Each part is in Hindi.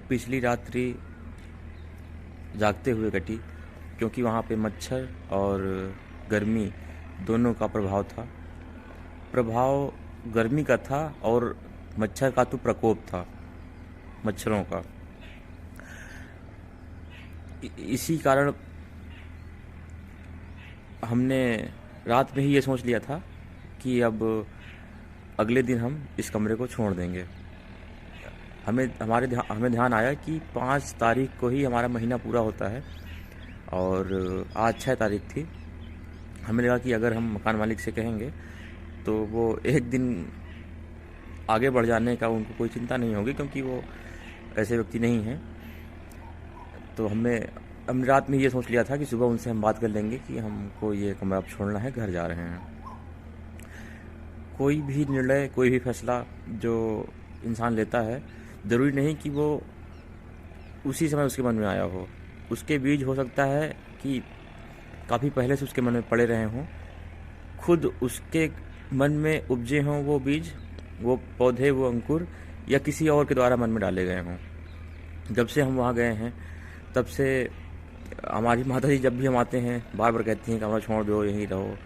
पिछली रात्रि जागते हुए कटी, क्योंकि वहाँ पे मच्छर और गर्मी दोनों का प्रभाव था। प्रभाव गर्मी का था और मच्छर का तो प्रकोप था, मच्छरों का। इसी कारण हमने रात में ही ये सोच लिया था कि अब अगले दिन हम इस कमरे को छोड़ देंगे। हमें ध्यान आया कि 5 तारीख को ही हमारा महीना पूरा होता है और आज 6 तारीख थी। हमें लगा कि अगर हम मकान मालिक से कहेंगे तो वो एक दिन आगे बढ़ जाने का उनको कोई चिंता नहीं होगी, क्योंकि वो ऐसे व्यक्ति नहीं हैं। तो हमने रात में ये सोच लिया था कि सुबह उनसे हम बात कर लेंगे कि हमको ये कमरा अब छोड़ना है, घर जा रहे हैं। कोई भी निर्णय, कोई भी फैसला जो इंसान लेता है, ज़रूरी नहीं कि वो उसी समय उसके मन में आया हो। उसके बीज हो सकता है कि काफ़ी पहले से उसके मन में पड़े रहे हों, खुद उसके मन में उपजे हों वो बीज, वो पौधे, वो अंकुर, या किसी और के द्वारा मन में डाले गए हों। जब से हम वहाँ गए हैं तब से हमारी माता जी जब भी हम आते हैं बार बार कहती हैं कि कमरा छोड़ दो, यहीं रहो।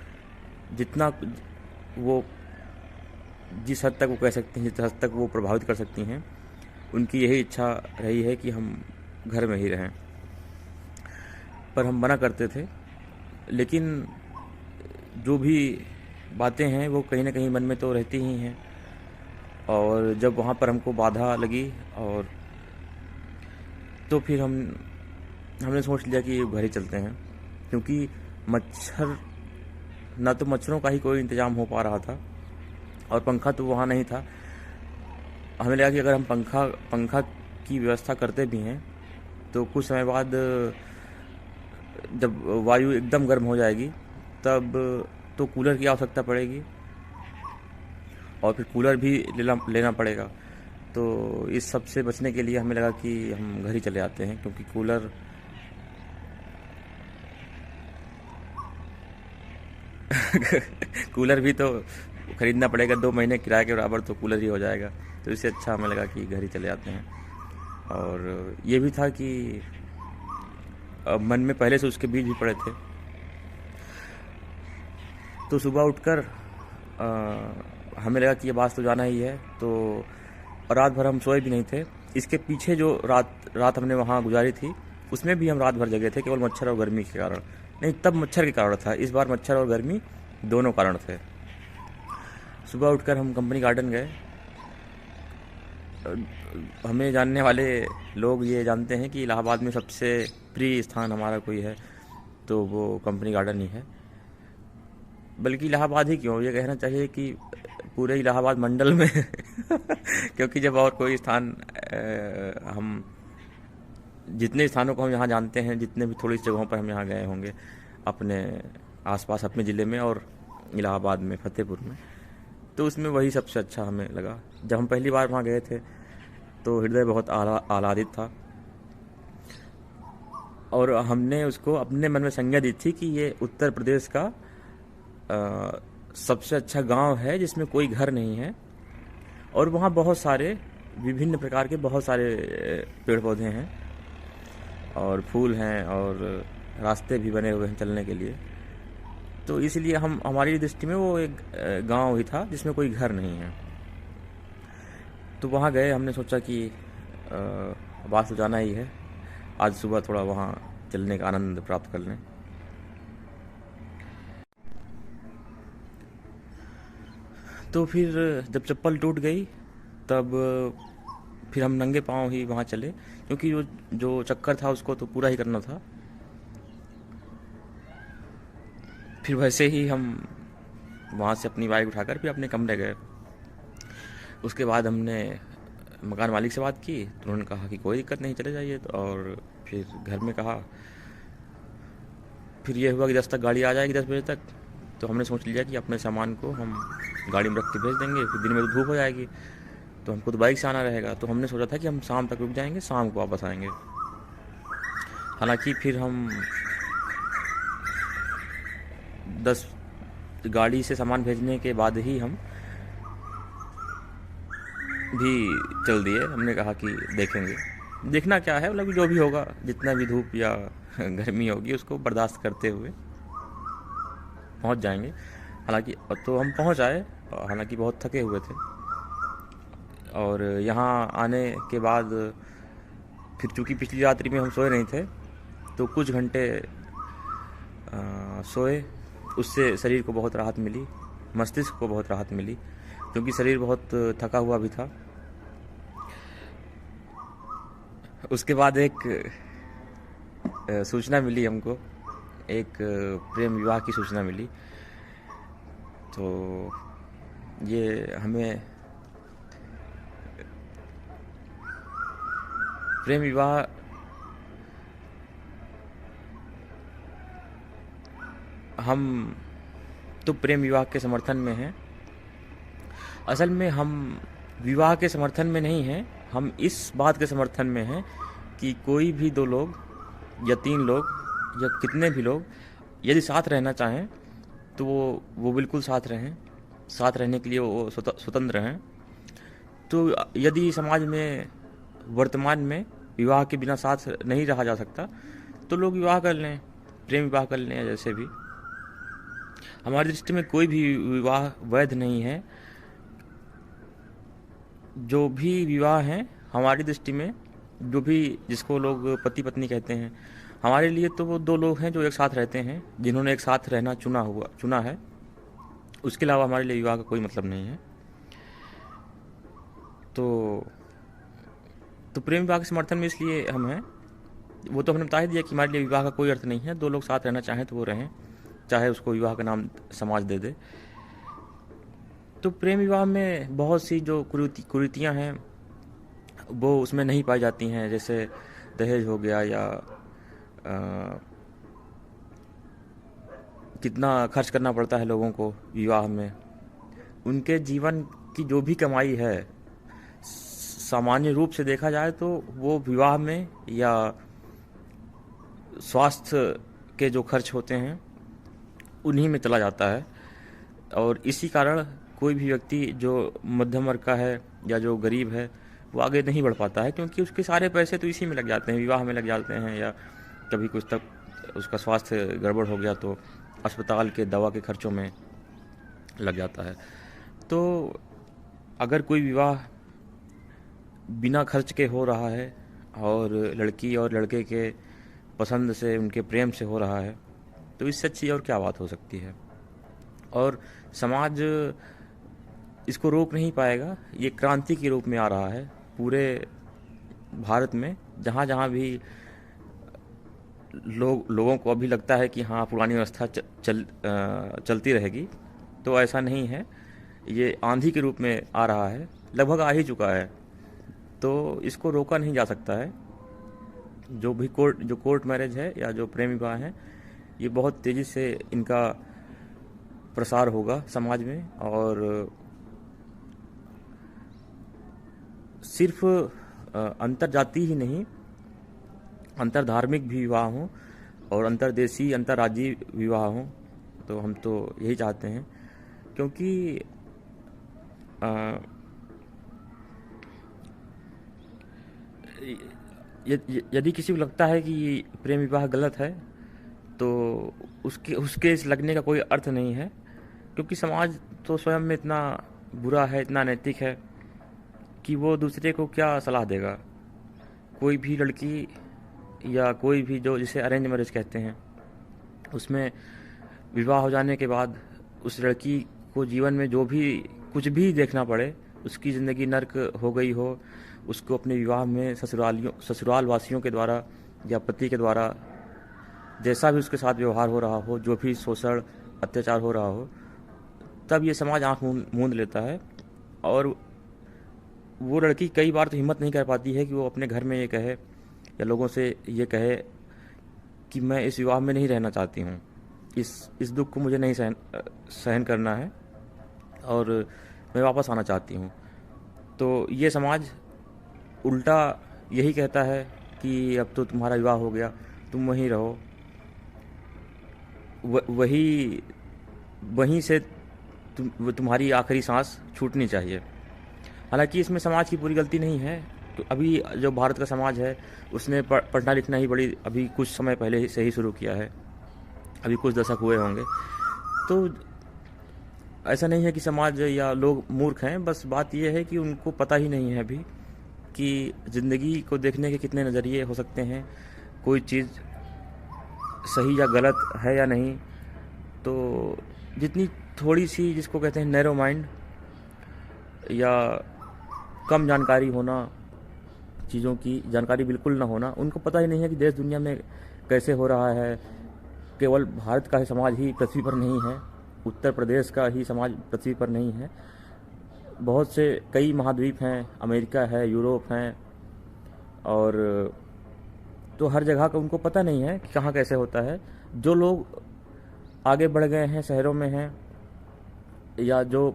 जितना वो, जिस हद तक वो कह सकती हैं, जिस हद तक वो प्रभावित कर सकती हैं, उनकी यही इच्छा रही है कि हम घर में ही रहें। पर हम मना करते थे, लेकिन जो भी बातें हैं वो कहीं ना कहीं मन में तो रहती ही हैं। और जब वहाँ पर हमको बाधा लगी और तो फिर हमने सोच लिया कि घर ही चलते हैं, क्योंकि ना तो मच्छरों का ही कोई इंतज़ाम हो पा रहा था और पंखा तो वहाँ नहीं था। हमें लगा कि अगर हम पंखा की व्यवस्था करते भी हैं तो कुछ समय बाद जब वायु एकदम गर्म हो जाएगी तब तो कूलर की आवश्यकता पड़ेगी और फिर कूलर भी लेना पड़ेगा। तो इस सब से बचने के लिए हमें लगा कि हम घर ही चले आते हैं, क्योंकि कूलर भी तो ख़रीदना पड़ेगा, 2 महीने किराए के बराबर तो कूलर ही हो जाएगा। तो इससे अच्छा हमें लगा कि घर ही चले आते हैं। और ये भी था कि मन में पहले से उसके बीज भी पड़े थे। तो सुबह उठकर हमें लगा कि ये बात तो जाना ही है। तो रात भर हम सोए भी नहीं थे। इसके पीछे जो रात हमने वहाँ गुजारी थी उसमें भी हम रात भर जगे थे, केवल मच्छर और गर्मी के कारण नहीं। तब मच्छर के कारण था, इस बार मच्छर और गर्मी दोनों कारण थे। सुबह उठकर हम कंपनी गार्डन गए। हमें जानने वाले लोग ये जानते हैं कि इलाहाबाद में सबसे प्रिय स्थान हमारा कोई है तो वो कंपनी गार्डन ही है। बल्कि इलाहाबाद ही क्यों, ये कहना चाहिए कि पूरे इलाहाबाद मंडल में क्योंकि जब और कोई स्थान, हम जितने स्थानों को हम यहाँ जानते हैं, जितने भी थोड़ी जगहों पर हम यहाँ गए होंगे अपने आसपास, अपने ज़िले में और इलाहाबाद में, फतेहपुर में, तो उसमें वही सबसे अच्छा हमें लगा। जब हम पहली बार वहाँ गए थे तो हृदय बहुत आह्लादित था और हमने उसको अपने मन में संज्ञा दी थी कि ये उत्तर प्रदेश का सबसे अच्छा गांव है जिसमें कोई घर नहीं है और वहाँ बहुत सारे विभिन्न प्रकार के बहुत सारे पेड़ पौधे हैं और फूल हैं और रास्ते भी बने हुए हैं चलने के लिए। तो इसलिए हमारी दृष्टि में वो एक गांव ही था जिसमें कोई घर नहीं है। तो वहाँ गए, हमने सोचा कि बात तो जाना ही है, आज सुबह थोड़ा वहाँ चलने का आनंद प्राप्त कर लें। तो फिर जब चप्पल टूट गई तब फिर हम नंगे पांव ही वहाँ चले, क्योंकि जो चक्कर था उसको तो पूरा ही करना था। फिर वैसे ही हम वहाँ से अपनी बाइक उठाकर फिर अपने कमरे गए। उसके बाद हमने मकान मालिक से बात की तो उन्होंने कहा कि कोई दिक्कत नहीं, चले जाइए। तो और फिर घर में कहा, फिर ये हुआ कि 10 तक गाड़ी आ जाएगी, 10 बजे तक। तो हमने सोच लिया कि अपने सामान को हम गाड़ी में रख के भेज देंगे, फिर दिन में तो धूप हो जाएगी तो हमको तो बाइक से आना रहेगा। तो हमने सोचा था कि हम शाम तक रुक जाएंगे, शाम को वापस आएंगे। हालांकि फिर हम 10 गाड़ी से सामान भेजने के बाद ही हम भी चल दिए। हमने कहा कि देखेंगे, देखना क्या है, मतलब जो भी होगा, जितना भी धूप या गर्मी होगी उसको बर्दाश्त करते हुए पहुंच जाएंगे। हालांकि तो हम पहुंच आए, हालांकि बहुत थके हुए थे। और यहाँ आने के बाद फिर चूँकि पिछली रात्रि में हम सोए नहीं थे, तो कुछ घंटे सोए। उससे शरीर को बहुत राहत मिली, मस्तिष्क को बहुत राहत मिली, क्योंकि शरीर बहुत थका हुआ भी था। उसके बाद एक सूचना मिली हमको, एक प्रेम विवाह की सूचना मिली। तो ये हमें प्रेम विवाह हम तो प्रेम विवाह के समर्थन में हैं। असल में हम विवाह के समर्थन में नहीं हैं, हम इस बात के समर्थन में हैं कि कोई भी दो लोग या तीन लोग या कितने भी लोग यदि साथ रहना चाहें तो वो बिल्कुल साथ रहें, साथ रहने के लिए वो स्वतंत्र हैं। तो यदि समाज में वर्तमान में विवाह के बिना साथ नहीं रहा जा सकता, तो लोग विवाह कर लें, प्रेम विवाह कर लें, या जैसे भी। हमारी दृष्टि में कोई भी विवाह वैध नहीं है। जो भी विवाह हैं हमारी दृष्टि में, जो भी जिसको लोग पति पत्नी कहते हैं, हमारे लिए तो वो दो लोग हैं जो एक साथ रहते हैं, जिन्होंने एक साथ रहना चुना है। उसके अलावा हमारे लिए विवाह का कोई मतलब नहीं है। तो प्रेम विवाह के समर्थन में इसलिए हम हैं। वो तो हमने बता ही दिया कि हमारे लिए विवाह का कोई अर्थ नहीं है। दो लोग साथ रहना चाहें तो वो रहें, चाहे उसको विवाह का नाम समाज दे दे। तो प्रेम विवाह में बहुत सी जो कुरीतियाँ हैं वो उसमें नहीं पाई जाती हैं, जैसे दहेज हो गया, या कितना खर्च करना पड़ता है लोगों को विवाह में। उनके जीवन की जो भी कमाई है, सामान्य रूप से देखा जाए तो वो विवाह में या स्वास्थ्य के जो खर्च होते हैं उन्हीं में चला जाता है। और इसी कारण कोई भी व्यक्ति जो मध्यम वर्ग का है या जो गरीब है वो आगे नहीं बढ़ पाता है, क्योंकि उसके सारे पैसे तो इसी में लग जाते हैं, विवाह में लग जाते हैं, या कभी कुछ तक उसका स्वास्थ्य गड़बड़ हो गया तो अस्पताल के दवा के खर्चों में लग जाता है। तो अगर कोई विवाह बिना खर्च के हो रहा है और लड़की और लड़के के पसंद से, उनके प्रेम से हो रहा है, तो इससे अच्छी और क्या बात हो सकती है। और समाज इसको रोक नहीं पाएगा। ये क्रांति के रूप में आ रहा है पूरे भारत में। जहाँ जहाँ भी लोगों को अभी लगता है कि हाँ पुरानी व्यवस्था चलती रहेगी, तो ऐसा नहीं है। ये आंधी के रूप में आ रहा है, लगभग आ ही चुका है। तो इसको रोका नहीं जा सकता है। जो कोर्ट मैरिज है या जो प्रेम विवाह है, ये बहुत तेज़ी से इनका प्रसार होगा समाज में। और सिर्फ अंतर्जातीय ही नहीं, अंतरधार्मिक भी विवाह हों और अंतर्देशीय, अंतर्राज्यीय विवाह हों, तो हम तो यही चाहते हैं। क्योंकि यदि किसी को लगता है कि प्रेम विवाह गलत है, तो उसके इस लगने का कोई अर्थ नहीं है। क्योंकि समाज तो स्वयं में इतना बुरा है, इतना नैतिक है कि वो दूसरे को क्या सलाह देगा। कोई भी लड़की या कोई भी जो जिसे अरेंज मैरिज कहते हैं, उसमें विवाह हो जाने के बाद उस लड़की को जीवन में जो भी कुछ भी देखना पड़े, उसकी ज़िंदगी नर्क हो गई हो, उसको अपने विवाह में ससुराल वासियों के द्वारा या पति के द्वारा जैसा भी उसके साथ व्यवहार हो रहा हो, जो भी शोषण अत्याचार हो रहा हो, तब ये समाज आँख मूंद लेता है। और वो लड़की कई बार तो हिम्मत नहीं कर पाती है कि वो अपने घर में ये कहे या लोगों से ये कहे कि मैं इस विवाह में नहीं रहना चाहती हूँ, इस दुख को मुझे नहीं सहन करना है और मैं वापस आना चाहती हूँ। तो ये समाज उल्टा यही कहता है कि अब तो तुम्हारा विवाह हो गया, तुम वहीं रहो, वहीं से तुम्हारी आखिरी सांस छूटनी चाहिए। हालांकि इसमें समाज की पूरी गलती नहीं है, तो अभी जो भारत का समाज है उसने पढ़ना लिखना ही बड़ी अभी कुछ समय पहले से ही शुरू किया है, अभी कुछ दशक हुए होंगे। तो ऐसा नहीं है कि समाज या लोग मूर्ख हैं, बस बात यह है कि उनको पता ही नहीं है अभी कि ज़िंदगी को देखने के कितने नज़रिए हो सकते हैं, कोई चीज़ सही या गलत है या नहीं। तो जितनी थोड़ी सी जिसको कहते हैं नैरो माइंड या कम जानकारी होना, चीज़ों की जानकारी बिल्कुल ना होना, उनको पता ही नहीं है कि देश दुनिया में कैसे हो रहा है। केवल भारत का ही समाज ही पृथ्वी पर नहीं है, उत्तर प्रदेश का ही समाज पृथ्वी पर नहीं है, बहुत से कई महाद्वीप हैं, अमेरिका है, यूरोप हैं, और तो हर जगह का उनको पता नहीं है कि कहाँ कैसे होता है। जो लोग आगे बढ़ गए हैं, शहरों में हैं, या जो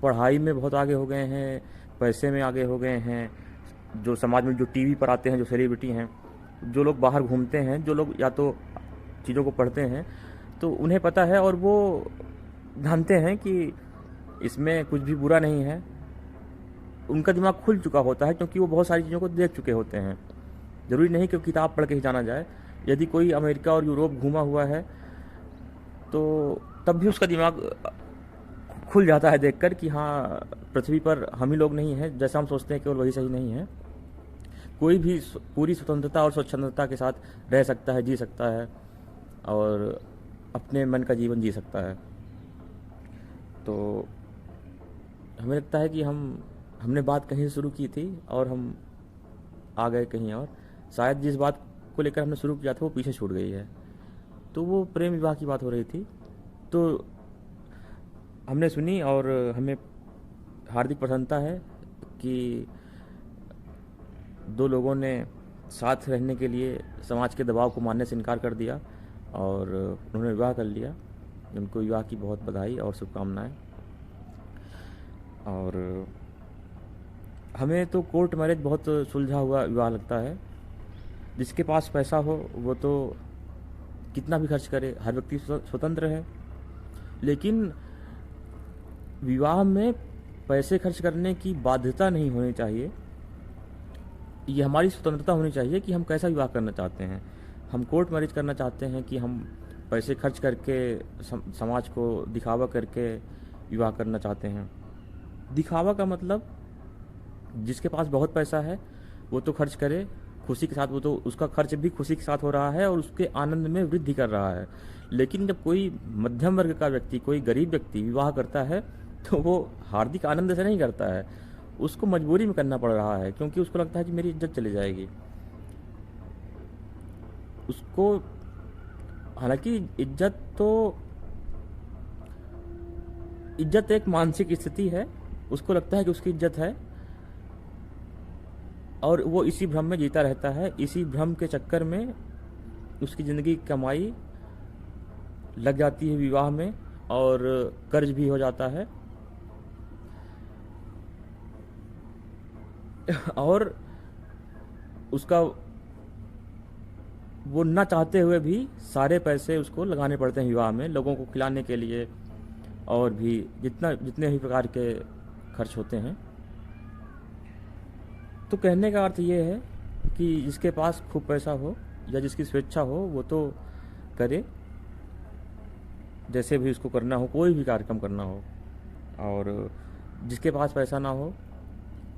पढ़ाई में बहुत आगे हो गए हैं, पैसे में आगे हो गए हैं, जो समाज में जो टीवी पर आते हैं, जो सेलिब्रिटी हैं, जो लोग बाहर घूमते हैं, जो लोग या तो चीज़ों को पढ़ते हैं, तो उन्हें पता है और वो जानते हैं कि इसमें कुछ भी बुरा नहीं है। उनका दिमाग खुल चुका होता है क्योंकि वो बहुत सारी चीज़ों को देख चुके होते हैं। ज़रूरी नहीं कि किताब पढ़ के ही जाना जाए। यदि कोई अमेरिका और यूरोप घूमा हुआ है तो तब भी उसका दिमाग खुल जाता है देखकर कि हाँ, पृथ्वी पर हम ही लोग नहीं हैं, जैसा हम सोचते हैं केवल वही सही नहीं है। कोई भी पूरी स्वतंत्रता और स्वच्छंदता के साथ रह सकता है, जी सकता है और अपने मन का जीवन जी सकता है। तो हमें लगता है कि हमने बात कहीं से शुरू की थी और हम आ गए कहीं और। शायद जिस बात को लेकर हमने शुरू किया था वो पीछे छूट गई है। तो वो प्रेम विवाह की बात हो रही थी, तो हमने सुनी और हमें हार्दिक प्रसन्नता है कि दो लोगों ने साथ रहने के लिए समाज के दबाव को मानने से इनकार कर दिया और उन्होंने विवाह कर लिया। उनको विवाह की बहुत बधाई और शुभकामनाएं। और हमें तो कोर्ट मैरिज बहुत सुलझा हुआ विवाह लगता है। जिसके पास पैसा हो वो तो कितना भी खर्च करे, हर व्यक्ति स्वतंत्र है, लेकिन विवाह में पैसे खर्च करने की बाध्यता नहीं होनी चाहिए। ये हमारी स्वतंत्रता होनी चाहिए कि हम कैसा विवाह करना चाहते हैं। हम कोर्ट मैरिज करना चाहते हैं कि हम पैसे खर्च करके समाज को दिखावा करके विवाह करना चाहते हैं। दिखावा का मतलब जिसके पास बहुत पैसा है वो तो खर्च करे खुशी के साथ, वो तो उसका खर्च भी खुशी के साथ हो रहा है और उसके आनंद में वृद्धि कर रहा है। लेकिन जब कोई मध्यम वर्ग का व्यक्ति, कोई गरीब व्यक्ति विवाह करता है तो वो हार्दिक आनंद से नहीं करता है, उसको मजबूरी में करना पड़ रहा है, क्योंकि उसको लगता है कि मेरी इज्जत चली जाएगी। उसको हालांकि इज्जत एक मानसिक स्थिति है, उसको लगता है कि उसकी इज्जत है और वो इसी भ्रम में जीता रहता है। इसी भ्रम के चक्कर में उसकी ज़िंदगी की कमाई लग जाती है विवाह में और कर्ज भी हो जाता है और उसका वो ना चाहते हुए भी सारे पैसे उसको लगाने पड़ते हैं विवाह में, लोगों को खिलाने के लिए और भी जितने भी प्रकार के खर्च होते हैं। तो कहने का अर्थ ये है कि जिसके पास खूब पैसा हो या जिसकी स्वेच्छा हो वो तो करे, जैसे भी उसको करना हो, कोई भी कार्यक्रम करना हो। और जिसके पास पैसा ना हो,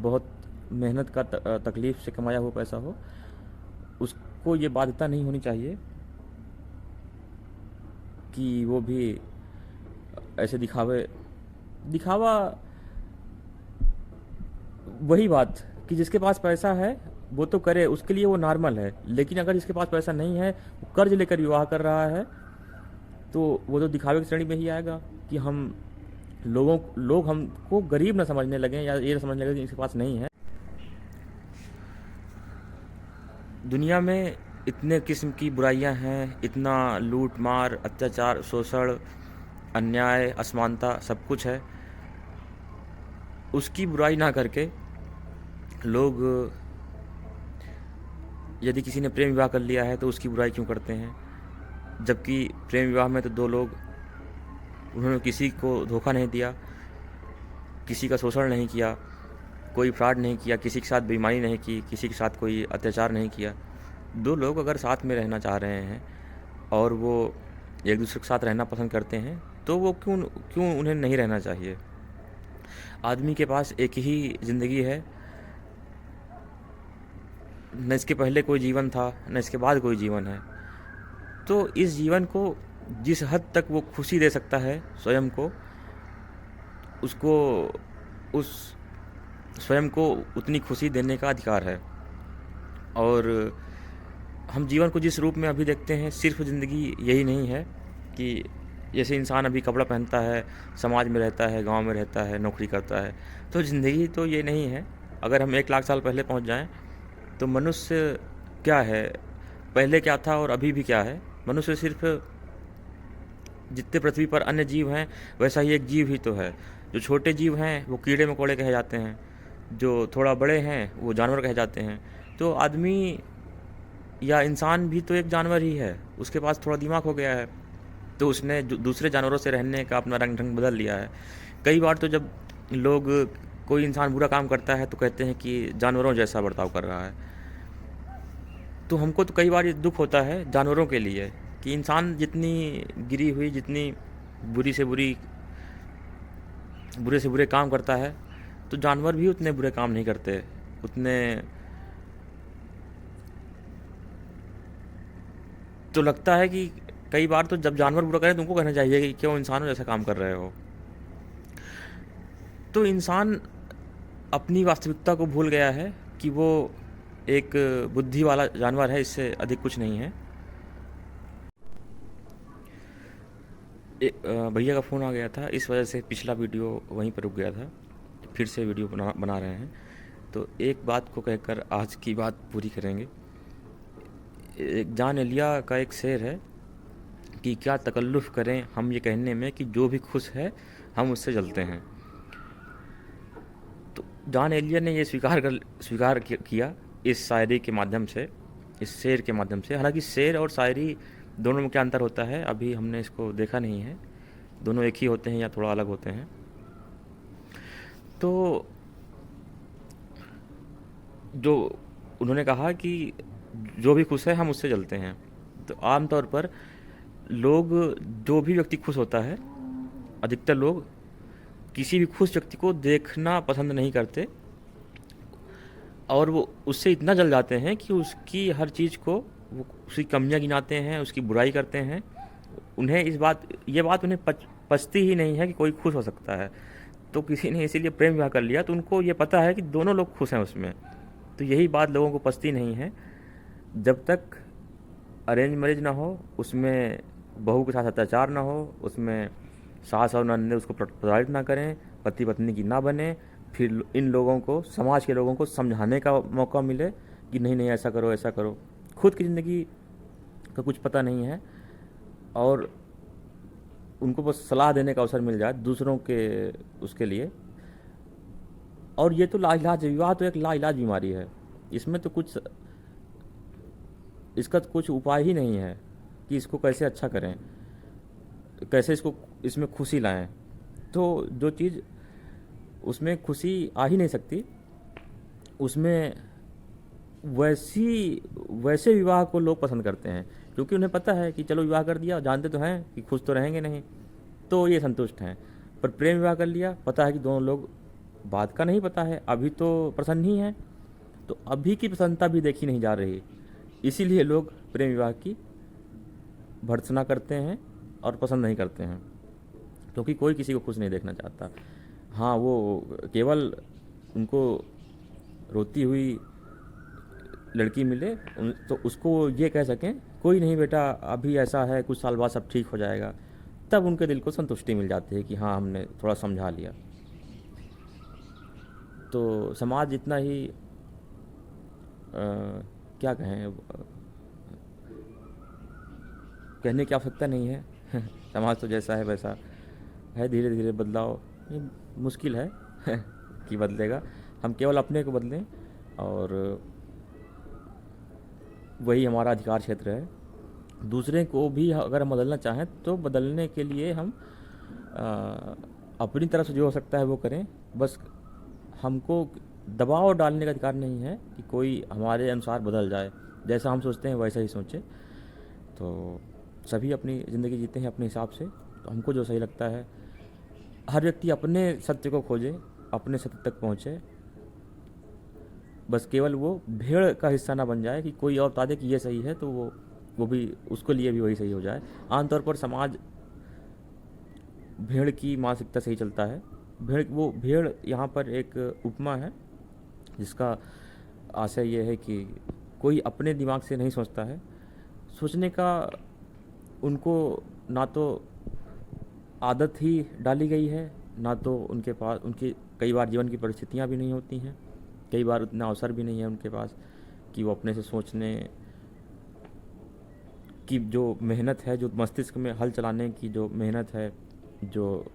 बहुत मेहनत का तकलीफ से कमाया हुआ पैसा हो, उसको ये बाध्यता नहीं होनी चाहिए कि वो भी ऐसे दिखावा वही बात कि जिसके पास पैसा है वो तो करे, उसके लिए वो नॉर्मल है। लेकिन अगर जिसके पास पैसा नहीं है, वो कर्ज लेकर विवाह कर रहा है, तो वो तो दिखावे की श्रेणी में ही आएगा कि लोग हमको गरीब न समझने लगें या ये न समझने लगे कि इसके पास नहीं है। दुनिया में इतने किस्म की बुराइयां हैं, इतना लूट मार, अत्याचार, शोषण, अन्याय, असमानता सब कुछ है। उसकी बुराई ना करके लोग, यदि किसी ने प्रेम विवाह कर लिया है तो उसकी बुराई क्यों करते हैं, जबकि प्रेम विवाह में तो दो लोग, उन्होंने किसी को धोखा नहीं दिया, किसी का शोषण नहीं किया, कोई फ्रॉड नहीं किया, किसी के साथ बेईमानी नहीं की, किसी के साथ कोई अत्याचार नहीं किया। दो लोग अगर साथ में रहना चाह रहे हैं और वो एक दूसरे के साथ रहना पसंद करते हैं, तो वो क्यों क्यों उन्हें नहीं रहना चाहिए। आदमी के पास एक ही ज़िंदगी है, न इसके पहले कोई जीवन था, न इसके बाद कोई जीवन है। तो इस जीवन को जिस हद तक वो खुशी दे सकता है स्वयं को, उसको उस स्वयं को उतनी खुशी देने का अधिकार है। और हम जीवन को जिस रूप में अभी देखते हैं, सिर्फ ज़िंदगी यही नहीं है कि जैसे इंसान अभी कपड़ा पहनता है, समाज में रहता है, गांव में रहता है, नौकरी करता है, तो ज़िंदगी तो ये नहीं है। अगर हम 1 लाख साल पहले पहुंच जाएं, तो मनुष्य क्या है, पहले क्या था और अभी भी क्या है। मनुष्य सिर्फ जितने पृथ्वी पर अन्य जीव हैं, वैसा ही एक जीव ही तो है। जो छोटे जीव हैं वो कीड़े मकोड़े कहे जाते हैं, जो थोड़ा बड़े हैं वो जानवर कहे जाते हैं। तो आदमी या इंसान भी तो एक जानवर ही है, उसके पास थोड़ा दिमाग हो गया है, तो उसने दूसरे जानवरों से रहने का अपना रंग ढंग बदल लिया है। कई बार तो जब लोग कोई इंसान बुरा काम करता है तो कहते हैं कि जानवरों जैसा बर्ताव कर रहा है। तो हमको तो कई बार ये दुख होता है जानवरों के लिए कि इंसान जितनी गिरी हुई, जितनी बुरी से बुरी बुरे से बुरे काम करता है, तो जानवर भी उतने बुरे काम नहीं करते, उतने। तो लगता है कि कई बार तो जब जानवर बुरा करें तो उनको कहना चाहिए कि क्यों इंसानों जैसा काम कर रहे हो। तो इंसान अपनी वास्तविकता को भूल गया है कि वो एक बुद्धि वाला जानवर है, इससे अधिक कुछ नहीं है। भैया का फ़ोन आ गया था, इस वजह से पिछला वीडियो वहीं पर रुक गया था, फिर से वीडियो बना रहे हैं। तो एक बात को कहकर आज की बात पूरी करेंगे। एक जॉन एलिया का एक शेर है कि क्या तकल्लुफ़ करें हम ये कहने में कि जो भी खुश है हम उससे जलते हैं। तो जॉन एलिया ने ये स्वीकार किया इस शायरी के माध्यम से, इस शेर के माध्यम से। हालांकि शेर और शायरी दोनों में क्या अंतर होता है अभी हमने इसको देखा नहीं है, दोनों एक ही होते हैं या थोड़ा अलग होते हैं। तो जो उन्होंने कहा कि जो भी खुश है हम उससे जलते हैं। तो आमतौर पर लोग, जो भी व्यक्ति खुश होता है, अधिकतर लोग किसी भी खुश व्यक्ति को देखना पसंद नहीं करते और वो उससे इतना जल जाते हैं कि उसकी हर चीज़ को वो उसकी कमियां गिनाते हैं, उसकी बुराई करते हैं। उन्हें ये बात उन्हें पचती ही नहीं है कि कोई खुश हो सकता है। तो किसी ने इसीलिए प्रेम विवाह कर लिया, तो उनको ये पता है कि दोनों लोग खुश हैं उसमें। तो यही बात लोगों को पचती नहीं है। जब तक अरेंज मैरिज ना हो, उसमें बहू के साथ अत्याचार ना हो, उसमें सास और ननद उसको प्रताड़ित ना करें, पति पत्नी की ना बने, फिर इन लोगों को, समाज के लोगों को समझाने का मौका मिले कि नहीं नहीं ऐसा करो ऐसा करो। खुद की ज़िंदगी का कुछ पता नहीं है और उनको बस सलाह देने का अवसर मिल जाए दूसरों के उसके लिए। और ये तो लाइलाज, विवाह तो एक लाइलाज बीमारी है, इसमें तो इसका तो कुछ उपाय ही नहीं है कि इसको कैसे अच्छा करें, कैसे इसमें खुशी लाएं। तो जो चीज़ उसमें खुशी आ ही नहीं सकती, उसमें वैसे विवाह को लोग पसंद करते हैं, क्योंकि उन्हें पता है कि चलो विवाह कर दिया, जानते तो हैं कि खुश तो रहेंगे नहीं, तो ये संतुष्ट हैं। पर प्रेम विवाह कर लिया, पता है कि दोनों लोग, बात का नहीं पता है, अभी तो प्रसन्न ही हैं, तो अभी की प्रसन्नता भी देखी नहीं जा रही, इसीलिए लोग प्रेम विवाह की भर्त्सना करते हैं और पसंद नहीं करते हैं, क्योंकि कोई किसी को खुश नहीं देखना चाहता। हाँ, वो केवल उनको रोती हुई लड़की मिले तो उसको ये कह सकें कोई नहीं बेटा, अभी ऐसा है, कुछ साल बाद सब ठीक हो जाएगा, तब उनके दिल को संतुष्टि मिल जाती है कि हाँ हमने थोड़ा समझा लिया। तो समाज जितना ही क्या कहें, कहने की आवश्यकता नहीं है समाज तो जैसा है वैसा है, धीरे धीरे बदलाव ये मुश्किल है कि बदलेगा। हम केवल अपने को बदलें और वही हमारा अधिकार क्षेत्र है। दूसरे को भी अगर हम बदलना चाहें तो बदलने के लिए हम अपनी तरफ से जो हो सकता है वो करें। बस हमको दबाव डालने का अधिकार नहीं है कि कोई हमारे अनुसार बदल जाए, जैसा हम सोचते हैं वैसा ही सोचे। तो सभी अपनी ज़िंदगी जीते हैं अपने हिसाब से, तो हमको जो सही लगता है, हर व्यक्ति अपने सत्य को खोजे, अपने सत्य तक पहुँचे। बस केवल वो भीड़ का हिस्सा ना बन जाए कि कोई और बता दे कि ये सही है, तो वो भी उसके लिए भी वही सही हो जाए। आमतौर पर समाज भेड़ की मानसिकता से ही चलता है। भेड़ यहाँ पर एक उपमा है, जिसका आशय ये है कि कोई अपने दिमाग से नहीं सोचता है। सोचने का उनको ना तो आदत ही डाली गई है, ना तो उनके पास, उनकी कई बार जीवन की परिस्थितियाँ भी नहीं होती हैं, कई बार उतना अवसर भी नहीं है उनके पास कि वो अपने से सोचने की जो मेहनत है, जो मस्तिष्क में हल चलाने की जो मेहनत है, जो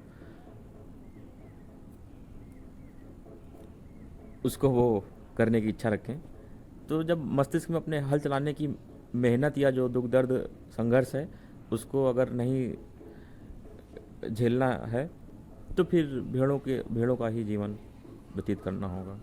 उसको वो करने की इच्छा रखें। तो जब मस्तिष्क में अपने हल चलाने की मेहनत या जो दुख दर्द संघर्ष है उसको अगर नहीं झेलना है, तो फिर भेड़ों का ही जीवन व्यतीत करना होगा।